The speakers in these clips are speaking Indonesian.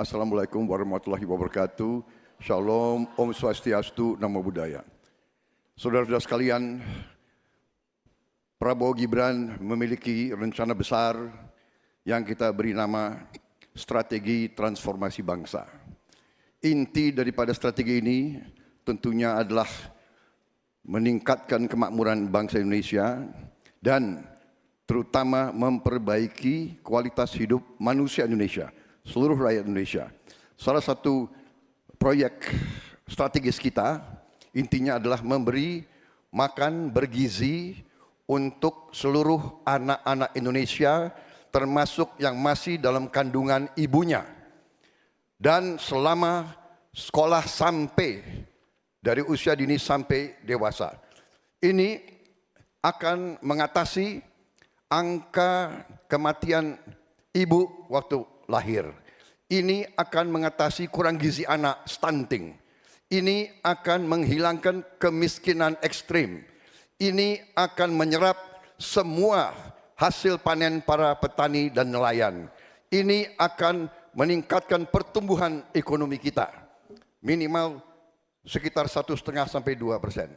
Assalamualaikum warahmatullahi wabarakatuh. Shalom, Om Swastiastu, Namo Buddhaya. Saudara-saudara sekalian, Prabowo Gibran memiliki rencana besar yang kita beri nama Strategi Transformasi Bangsa. Inti daripada strategi ini tentunya adalah meningkatkan kemakmuran bangsa Indonesia dan terutama memperbaiki kualitas hidup manusia Indonesia, seluruh rakyat Indonesia. Salah satu proyek strategis kita intinya adalah memberi makan bergizi untuk seluruh anak-anak Indonesia, termasuk yang masih dalam kandungan ibunya. Dan selama sekolah sampai dari usia dini sampai dewasa. Ini akan mengatasi angka kematian ibu waktu lahir. Ini akan mengatasi kurang gizi anak, stunting. Ini akan menghilangkan kemiskinan ekstrim. Ini akan menyerap semua hasil panen para petani dan nelayan. Ini akan meningkatkan pertumbuhan ekonomi kita. Minimal sekitar 1,5 sampai 2%.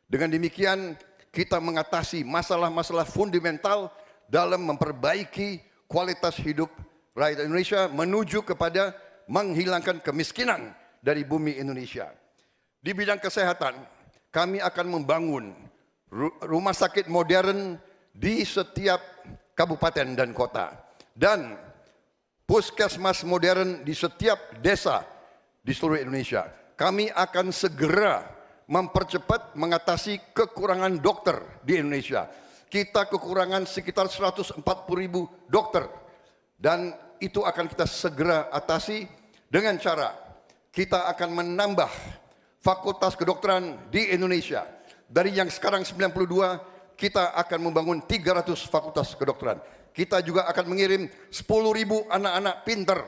Dengan demikian kita mengatasi masalah-masalah fundamental dalam memperbaiki kualitas hidup rakyat Indonesia menuju kepada menghilangkan kemiskinan dari bumi Indonesia. Di bidang kesehatan, kami akan membangun rumah sakit modern di setiap kabupaten dan kota dan puskesmas modern di setiap desa di seluruh Indonesia. Kami akan segera mempercepat mengatasi kekurangan dokter di Indonesia. Kita kekurangan sekitar 140.000 dokter dan itu akan kita segera atasi dengan cara kita akan menambah fakultas kedokteran di Indonesia. Dari yang sekarang 92, kita akan membangun 300 fakultas kedokteran. Kita juga akan mengirim 10.000 anak-anak pinter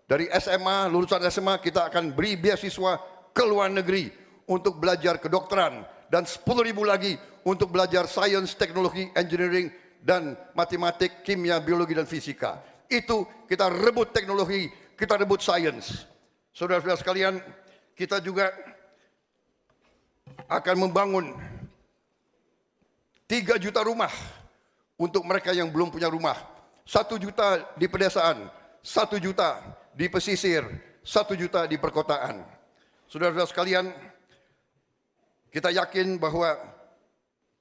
dari SMA, lulusan SMA, kita akan beri beasiswa ke luar negeri untuk belajar kedokteran dan 10.000 lagi untuk belajar sains, teknologi, engineering dan matematik, kimia, biologi dan fisika. Itu kita rebut teknologi, kita rebut sains. Saudara-saudara sekalian, kita juga akan membangun 3 juta rumah untuk mereka yang belum punya rumah. 1 juta di pedesaan, 1 juta di pesisir, 1 juta di perkotaan. Saudara-saudara sekalian, kita yakin bahwa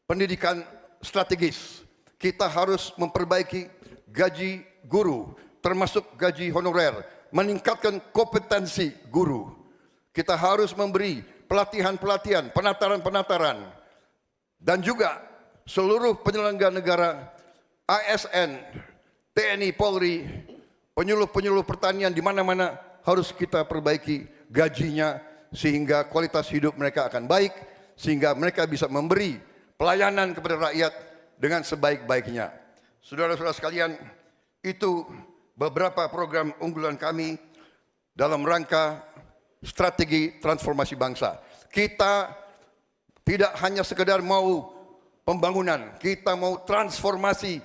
pendidikan strategis. Kita harus memperbaiki gaji guru, termasuk gaji honorer, meningkatkan kompetensi guru. Kita harus memberi pelatihan-pelatihan, penataran-penataran, dan juga seluruh penyelenggara negara, ASN, TNI, Polri, penyuluh-penyuluh pertanian di mana-mana harus kita perbaiki gajinya sehingga kualitas hidup mereka akan baik, sehingga mereka bisa memberi pelayanan kepada rakyat dengan sebaik-baiknya. Saudara-saudara sekalian, itu beberapa program unggulan kami dalam rangka strategi transformasi bangsa. Kita tidak hanya sekedar mau pembangunan, kita mau transformasi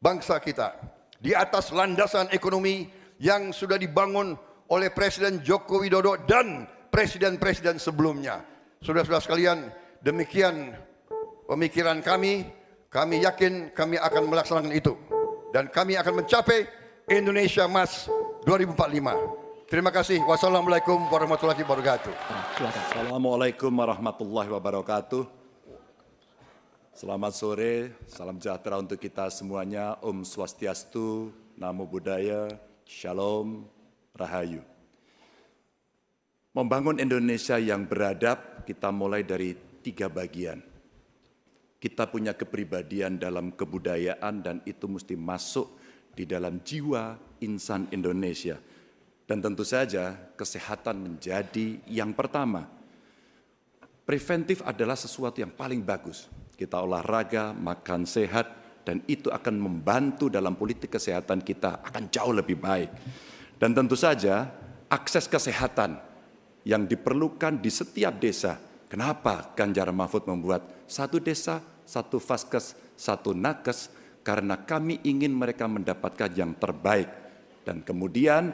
bangsa kita di atas landasan ekonomi yang sudah dibangun oleh Presiden Joko Widodo dan presiden-presiden sebelumnya. Saudara-saudara sekalian, demikian pemikiran kami. Kami yakin kami akan melaksanakan itu. Dan kami akan mencapai Indonesia Emas 2045. Terima kasih. Wassalamualaikum warahmatullahi wabarakatuh. Assalamualaikum warahmatullahi wabarakatuh. Selamat sore, salam sejahtera untuk kita semuanya. Om Swastiastu, Namo Buddhaya, Shalom, Rahayu. Membangun Indonesia yang beradab, kita mulai dari 3 bagian. Kita punya kepribadian dalam kebudayaan dan itu mesti masuk di dalam jiwa insan Indonesia. Dan tentu saja kesehatan menjadi yang pertama. Preventif adalah sesuatu yang paling bagus. Kita olahraga, makan sehat, dan itu akan membantu dalam politik kesehatan kita akan jauh lebih baik. Dan tentu saja akses kesehatan yang diperlukan di setiap desa. Kenapa Ganjar Mahfud membuat 1 desa, 1 vaskes, 1 nakes? Karena kami ingin mereka mendapatkan yang terbaik. Dan kemudian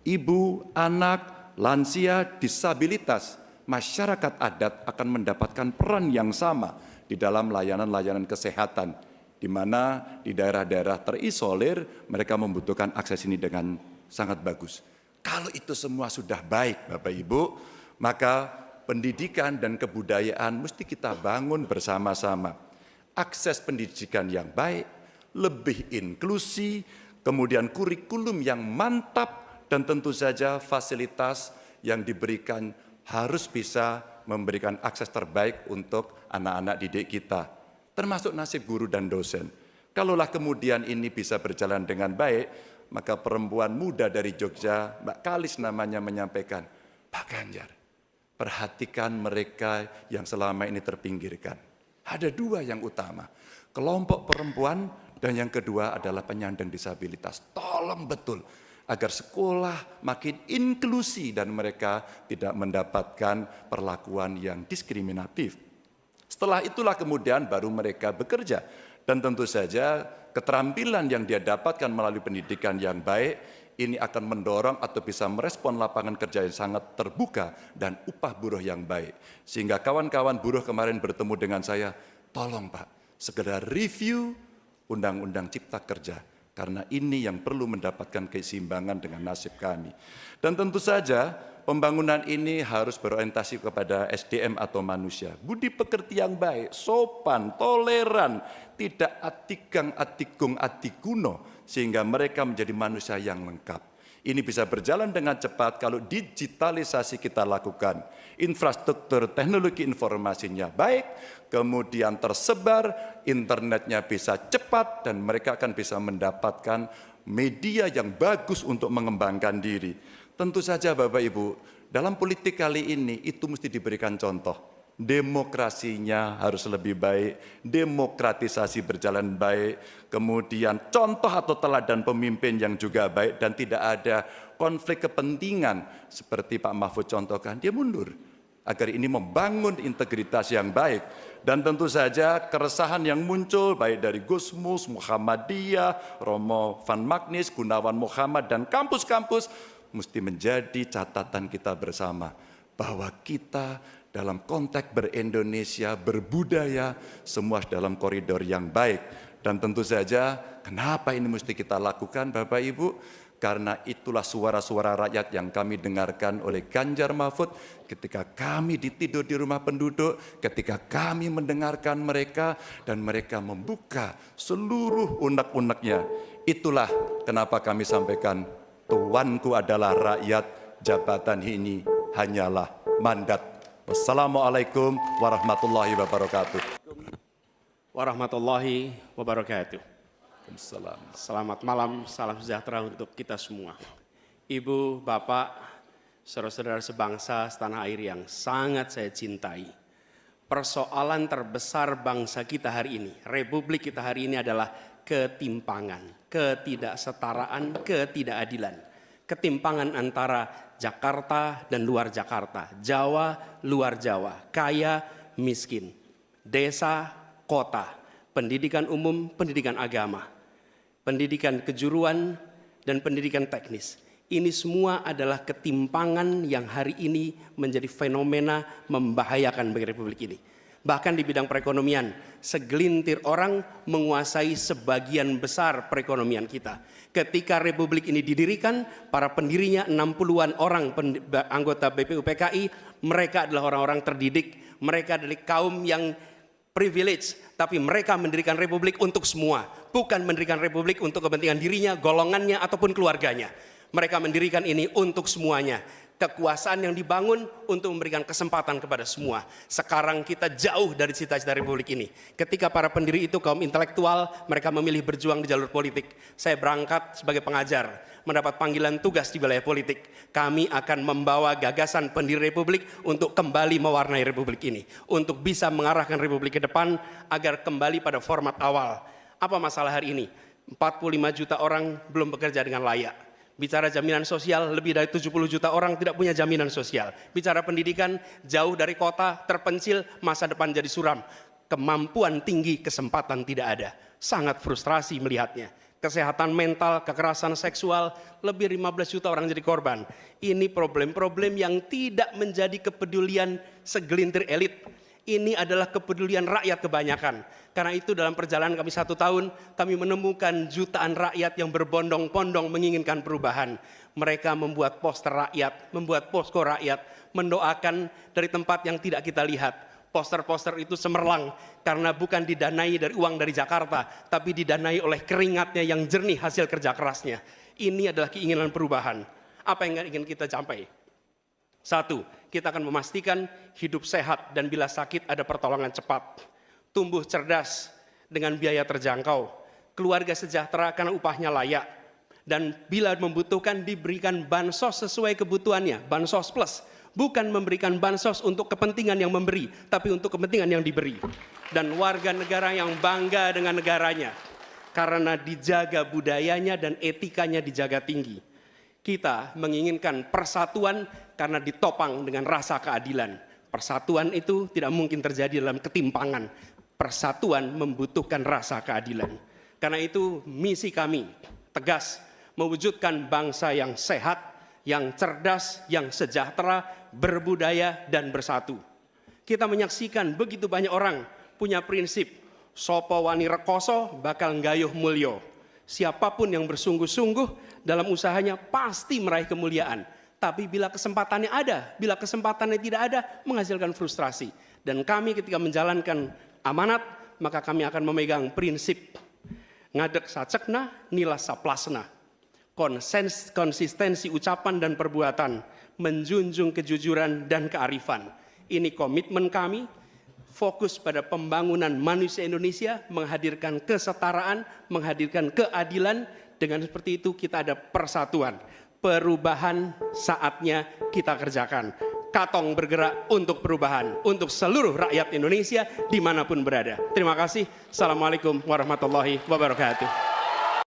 ibu, anak, lansia, disabilitas, masyarakat adat akan mendapatkan peran yang sama di dalam layanan-layanan kesehatan, di mana di daerah-daerah terisolir mereka membutuhkan akses ini dengan sangat bagus. Kalau itu semua sudah baik, Bapak Ibu, maka pendidikan dan kebudayaan mesti kita bangun bersama-sama. Akses pendidikan yang baik, lebih inklusi, kemudian kurikulum yang mantap, dan tentu saja fasilitas yang diberikan harus bisa memberikan akses terbaik untuk anak-anak didik kita, termasuk nasib guru dan dosen. Kalaulah kemudian ini bisa berjalan dengan baik, maka perempuan muda dari Jogja, Mbak Kalis namanya, menyampaikan, Pak Ganjar, perhatikan mereka yang selama ini terpinggirkan. Ada dua yang utama, kelompok perempuan, dan yang kedua adalah penyandang disabilitas. Tolong betul agar sekolah makin inklusi dan mereka tidak mendapatkan perlakuan yang diskriminatif. Setelah itulah kemudian baru mereka bekerja. Dan tentu saja keterampilan yang dia dapatkan melalui pendidikan yang baik, ini akan mendorong atau bisa merespon lapangan kerja yang sangat terbuka dan upah buruh yang baik. Sehingga kawan-kawan buruh kemarin bertemu dengan saya, tolong Pak, segera review Undang-Undang Cipta Kerja, karena ini yang perlu mendapatkan keseimbangan dengan nasib kami. Dan tentu saja pembangunan ini harus berorientasi kepada SDM atau manusia. Budi pekerti yang baik, sopan, toleran, tidak atikang, atikung, atikuno, sehingga mereka menjadi manusia yang lengkap. Ini bisa berjalan dengan cepat kalau digitalisasi kita lakukan. Infrastruktur teknologi informasinya baik, kemudian tersebar, internetnya bisa cepat, dan mereka akan bisa mendapatkan media yang bagus untuk mengembangkan diri. Tentu saja Bapak Ibu, dalam politik kali ini itu mesti diberikan contoh. Demokrasinya harus lebih baik, demokratisasi berjalan baik, kemudian contoh atau teladan pemimpin yang juga baik dan tidak ada konflik kepentingan seperti Pak Mahfud contohkan, dia mundur agar ini membangun integritas yang baik. Dan tentu saja keresahan yang muncul baik dari Gusmus, Muhammadiyah, Romo Van Magnis, Gunawan Muhammad, dan kampus-kampus mesti menjadi catatan kita bersama bahwa kita dalam konteks ber-Indonesia, berbudaya, semua dalam koridor yang baik. Dan tentu saja, kenapa ini mesti kita lakukan Bapak Ibu? Karena itulah suara-suara rakyat yang kami dengarkan oleh Ganjar Mahfud ketika kami tidur di rumah penduduk, ketika kami mendengarkan mereka, dan mereka membuka seluruh unek-uneknya. Itulah kenapa kami sampaikan, tuanku adalah rakyat, jabatan ini hanyalah mandat. Wassalamualaikum warahmatullahi wabarakatuh. Warahmatullahi wabarakatuh. Waalaikumsalam. Selamat malam, salam sejahtera untuk kita semua. Ibu, Bapak, saudara-saudara sebangsa setanah air yang sangat saya cintai. Persoalan terbesar bangsa kita hari ini, republik kita hari ini adalah ketimpangan, ketidaksetaraan, ketidakadilan. Ketimpangan antara Jakarta dan luar Jakarta, Jawa, luar Jawa, kaya, miskin, desa, kota, pendidikan umum, pendidikan agama, pendidikan kejuruan, dan pendidikan teknis. Ini semua adalah ketimpangan yang hari ini menjadi fenomena membahayakan bagi republik ini. Bahkan di bidang perekonomian, segelintir orang menguasai sebagian besar perekonomian kita. Ketika republik ini didirikan, para pendirinya 60-an orang anggota BPUPKI, mereka adalah orang-orang terdidik, mereka adalah kaum yang privilege, tapi mereka mendirikan republik untuk semua, bukan mendirikan republik untuk kepentingan dirinya, golongannya, ataupun keluarganya. Mereka mendirikan ini untuk semuanya. Kekuasaan yang dibangun untuk memberikan kesempatan kepada semua. Sekarang kita jauh dari cita-cita republik ini. Ketika para pendiri itu kaum intelektual, mereka memilih berjuang di jalur politik. Saya berangkat sebagai pengajar, mendapat panggilan tugas di wilayah politik. Kami akan membawa gagasan pendiri republik untuk kembali mewarnai republik ini. Untuk bisa mengarahkan republik ke depan agar kembali pada format awal. Apa masalah hari ini? 45 juta orang belum bekerja dengan layak. Bicara jaminan sosial, lebih dari 70 juta orang tidak punya jaminan sosial. Bicara pendidikan, jauh dari kota, terpencil, masa depan jadi suram. Kemampuan tinggi, kesempatan tidak ada. Sangat frustrasi melihatnya. kesehatan mental, kekerasan seksual, lebih 15 juta orang jadi korban. Ini problem-problem yang tidak menjadi kepedulian segelintir elit. Ini adalah kepedulian rakyat kebanyakan. Karena itu dalam perjalanan kami 1 tahun, kami menemukan jutaan rakyat yang berbondong-bondong menginginkan perubahan. Mereka membuat poster rakyat, membuat posko rakyat, mendoakan dari tempat yang tidak kita lihat. Poster-poster itu cemerlang karena bukan didanai dari uang dari Jakarta, tapi didanai oleh keringatnya yang jernih hasil kerja kerasnya. Ini adalah keinginan perubahan. Apa yang ingin kita capai? 1, kita akan memastikan hidup sehat dan bila sakit ada pertolongan cepat. Tumbuh cerdas dengan biaya terjangkau. Keluarga sejahtera karena upahnya layak. Dan bila membutuhkan diberikan bansos sesuai kebutuhannya, bansos plus. Bukan memberikan bansos untuk kepentingan yang memberi, tapi untuk kepentingan yang diberi. Dan warga negara yang bangga dengan negaranya, karena dijaga budayanya dan etikanya dijaga tinggi. Kita menginginkan persatuan karena ditopang dengan rasa keadilan. Persatuan itu tidak mungkin terjadi dalam ketimpangan. Persatuan membutuhkan rasa keadilan. Karena itu misi kami tegas mewujudkan bangsa yang sehat, yang cerdas, yang sejahtera, berbudaya, dan bersatu. Kita menyaksikan begitu banyak orang punya prinsip, sopo wani rekoso bakal nggayuh mulyo. Siapapun yang bersungguh-sungguh dalam usahanya pasti meraih kemuliaan. Tapi bila kesempatannya ada, bila kesempatannya tidak ada, menghasilkan frustrasi. Dan kami ketika menjalankan amanat, maka kami akan memegang prinsip ngadek sacekna, nilas saplasna. Konsistensi ucapan dan perbuatan, menjunjung kejujuran dan kearifan. Ini komitmen kami, fokus pada pembangunan manusia Indonesia, menghadirkan kesetaraan, menghadirkan keadilan. Dengan seperti itu kita ada persatuan. Perubahan saatnya kita kerjakan. Katong bergerak untuk perubahan, untuk seluruh rakyat Indonesia dimanapun berada. Terima kasih. Assalamualaikum warahmatullahi wabarakatuh.